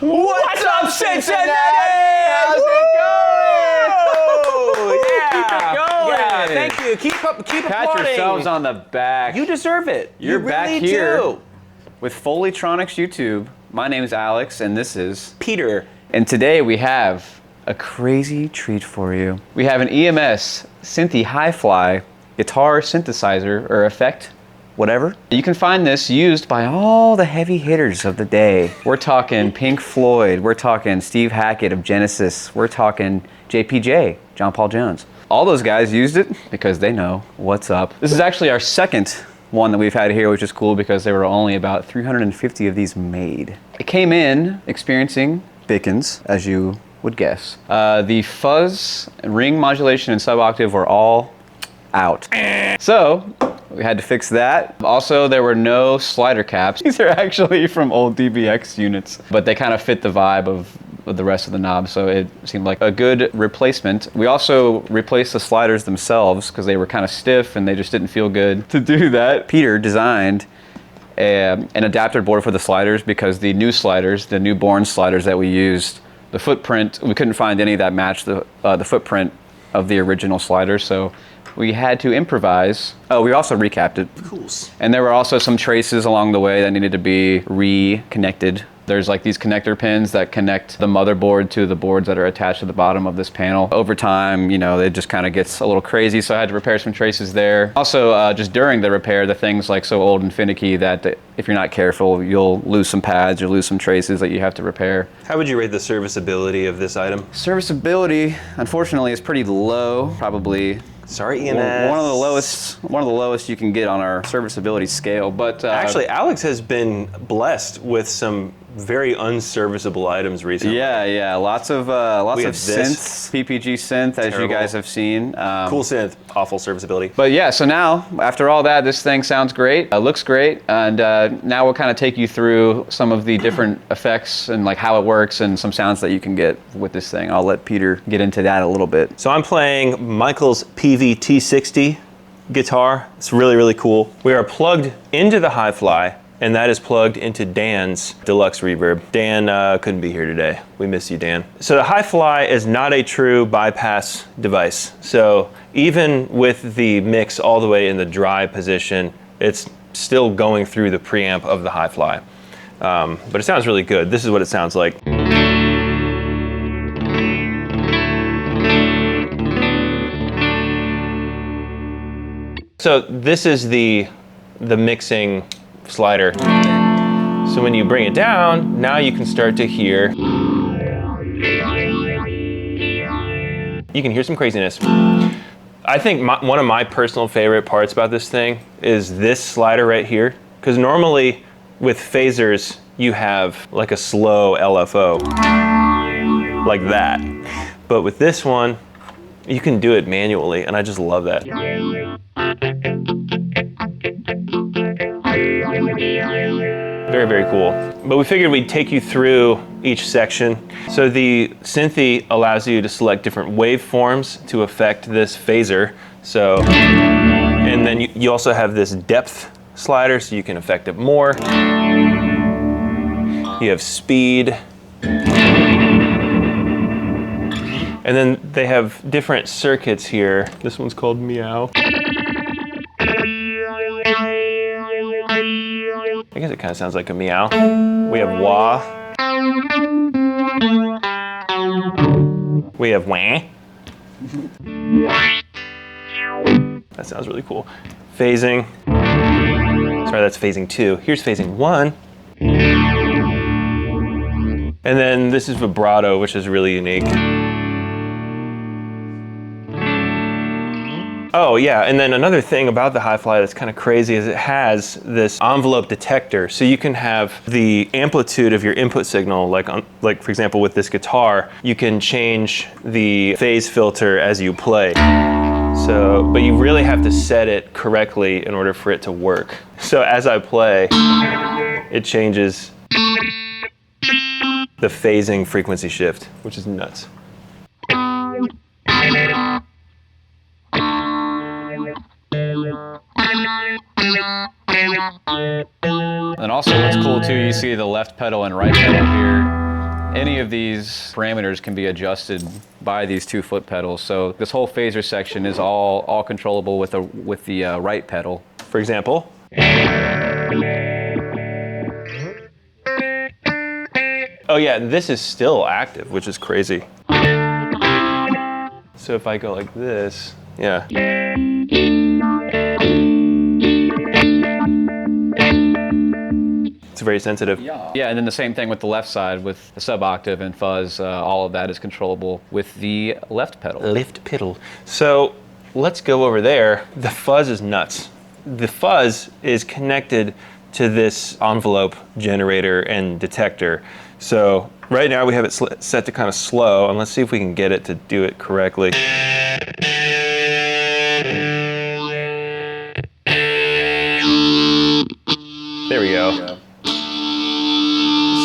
What's up, Cincinnati? How's it going? Yeah. Keep it going. Yeah, thank you. Keep applauding. Pat yourselves on the back. You deserve it. You're you back really here do. with Foleytronics YouTube. My name is Alex, and this is Peter. And today we have a crazy treat for you. We have an EMS Synthi Hi-Fli guitar synthesizer or effect, whatever. You can find this used by all the heavy hitters of the day. We're talking Pink Floyd, we're talking Steve Hackett of Genesis, we're talking JPJ, John Paul Jones. All those guys used it because they know what's up. This is actually our second one that we've had here, which is cool because there were only about 350 of these made. It came in experiencing Dickens, as you would guess. The fuzz, ring modulation, and sub-octave were all out. So, we had to fix that. Also, there were no slider caps. These are actually from old DBX units, but they kind of fit the vibe of the rest of the knob, so it seemed like a good replacement. We also replaced the sliders themselves because they were kind of stiff and they just didn't feel good. To do that, Peter designed an adapter board for the sliders because the new sliders, the newborn sliders that we used, the footprint, we couldn't find any that matched the footprint of the original sliders, so we had to improvise. Oh, we also recapped it. Cool. And there were also some traces along the way that needed to be reconnected. There's like these connector pins that connect the motherboard to the boards that are attached to the bottom of this panel. Over time, you know, it just kind of gets a little crazy, so I had to repair some traces there. Also, just during the repair, the thing's like so old and finicky that if you're not careful, you'll lose some pads or lose some traces that you have to repair. How would you rate the serviceability of this item? Serviceability, unfortunately, is pretty low. Probably Sorry, EMS. one of the lowest you can get on our serviceability scale. But actually, Alex has been blessed with some very unserviceable items recently. Yeah, lots of have synths, PPG synth, as you guys have seen. Cool synth, awful serviceability. But yeah, so now after all that, this thing sounds great, looks great, and now we'll kind of take you through some of the different effects and like how it works and some sounds that you can get with this thing. I'll let Peter get into that a little bit. So I'm playing Michael's PV-T60 guitar. It's really, really cool. We are plugged into the Hi-Fli, and that is plugged into Dan's deluxe reverb. Dan couldn't be here today. We miss you, Dan. So the Hi-Fli is not a true bypass device. So even with the mix all the way in the dry position, it's still going through the preamp of the Hi-Fli. But it sounds really good. This is what it sounds like. So this is the mixing slider. So when you bring it down, now you can start to hear. You can hear some craziness. I think one of my personal favorite parts about this thing is this slider right here. Because normally with phasers, you have like a slow LFO, like that. But with this one, you can do it manually, and I just love that. Very, very cool. But we figured we'd take you through each section. So the Synthi allows you to select different waveforms to affect this phaser. So, and then you also have this depth slider, so you can affect it more. You have speed. And then they have different circuits here. This one's called Meow. I guess it kind of sounds like a meow. We have wah. We have wah. That sounds really cool. Phasing. Sorry, that's phasing 2. Here's phasing 1. And then this is vibrato, which is really unique. Oh yeah, and then another thing about the Hi-Fli that's kind of crazy is it has this envelope detector. So you can have the amplitude of your input signal, like for example with this guitar, you can change the phase filter as you play. So, but you really have to set it correctly in order for it to work. So as I play, it changes the phasing frequency shift, which is nuts. And also what's cool too, you see the left pedal and right pedal here. Any of these parameters can be adjusted by these 2 foot pedals. So this whole phaser section is all controllable with the right pedal. For example. Oh yeah, this is still active, which is crazy. So if I go like this, yeah. It's very sensitive. Yeah, and then the same thing with the left side with the sub-octave and fuzz. All of that is controllable with the left pedal. Left pedal. So let's go over there. The fuzz is nuts. The fuzz is connected to this envelope generator and detector. So right now we have it set to kind of slow, and let's see if we can get it to do it correctly. There we go.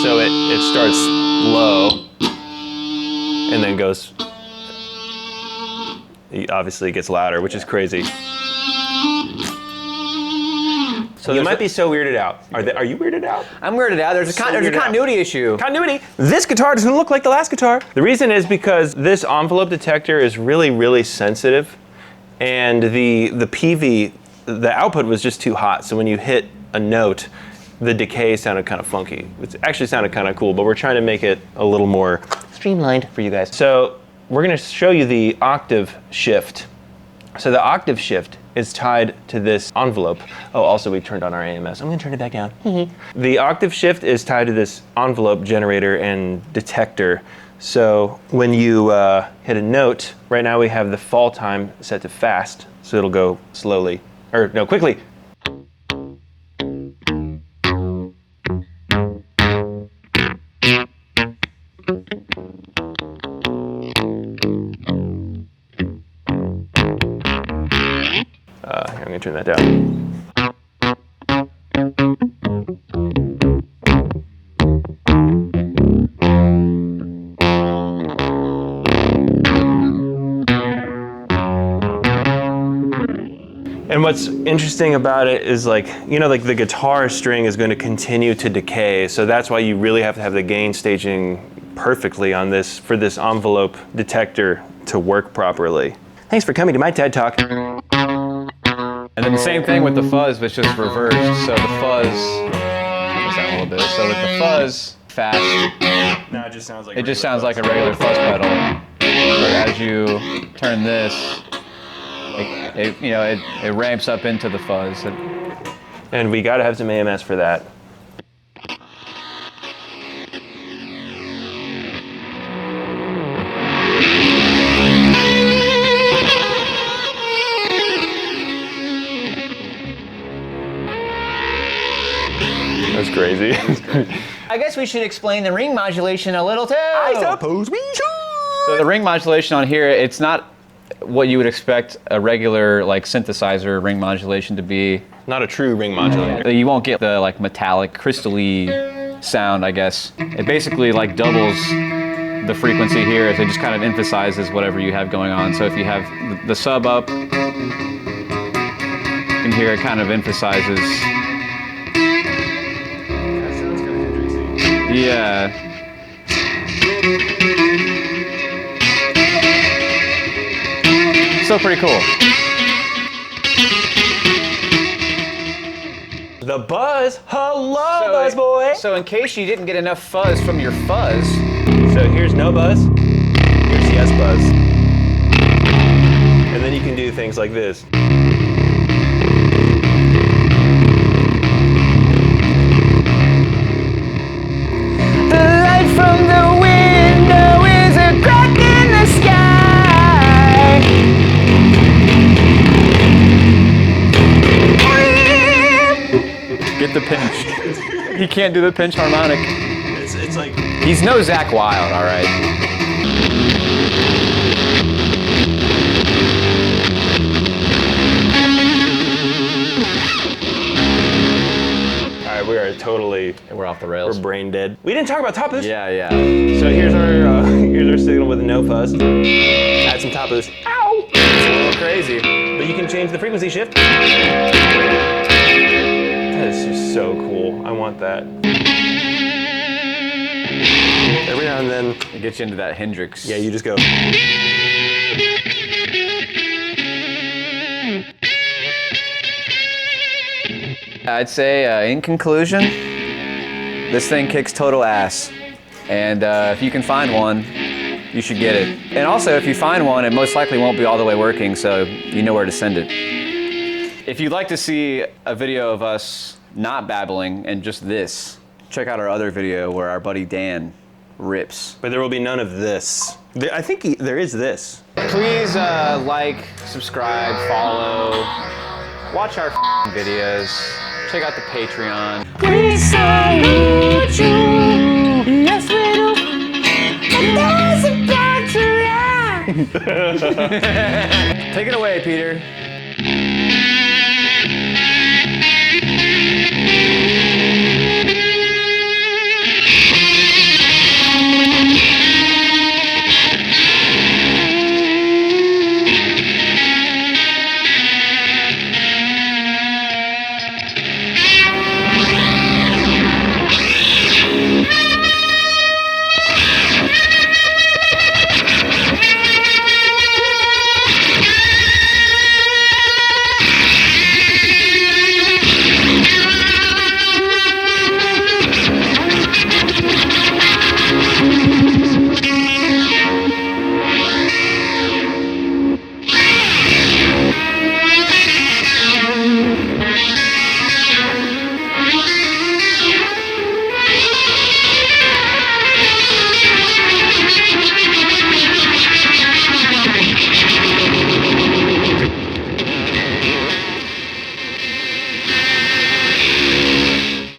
So it starts low and then goes, obviously it gets louder, which is crazy. So you might be so weirded out. Are you weirded out? I'm weirded out. There's a continuity issue. Continuity. This guitar doesn't look like the last guitar. The reason is because this envelope detector is really, really sensitive, and the PV, the output was just too hot. So when you hit a note, the decay sounded kind of funky. It actually sounded kind of cool, but we're trying to make it a little more streamlined for you guys. So we're going to show you the octave shift. So the octave shift is tied to this envelope. Oh, also we turned on our AMS. I'm going to turn it back down. The octave shift is tied to this envelope generator and detector. So when you hit a note, right now we have the fall time set to fast, so it'll go slowly, or no, quickly. Here, I'm going to turn that down. And what's interesting about it is, like the guitar string is going to continue to decay, so that's why you really have to have the gain staging perfectly on this for this envelope detector to work properly. Thanks for coming to my TED Talk. And then the same thing with the fuzz, but it's just reversed. So the fuzz, turn this down a little bit. So with the fuzz, fast. No, it just sounds like a regular fuzz pedal. But as you turn this, it ramps up into the fuzz. And we got to have some AMS for that. That's crazy. I guess we should explain the ring modulation a little too. I suppose we should. So the ring modulation on here, it's not what you would expect a regular synthesizer ring modulation to be. Not a true ring modulator. You won't get the metallic crystal-y sound, I guess. It basically doubles the frequency here, so it just kind of emphasizes whatever you have going on. So if you have the sub up, you can hear it kind of emphasizes. That sounds kind of interesting. Yeah. Still pretty cool. The buzz. Hello, buzz boy. So in case you didn't get enough fuzz from your fuzz. So here's no buzz. Here's yes buzz. And then you can do things like this. The light from the window is a crack in the sky. Get the pinch. He can't do the pinch harmonic. It's like... He's no Zach Wild, all right. All right, we are totally... We're off the rails. We're brain dead. We didn't talk about top boost. Yeah. So here's our signal with no fuzz. Add some top boost. Ow! It's a little crazy. But you can change the frequency shift. That is just so cool. I want that. Every now and then, It gets you into that Hendrix. yeah, you just go. I'd say, in conclusion, this thing kicks total ass. And if you can find one, you should get it. And also, if you find one, it most likely won't be all the way working, so you know where to send it. If you'd like to see a video of us not babbling and just this, check out our other video where our buddy Dan rips. But there will be none of this. I think there is this. Please like, subscribe, follow, watch our videos, check out the Patreon. We salute you. Yes, we do. And there's a part to Take it away, Peter.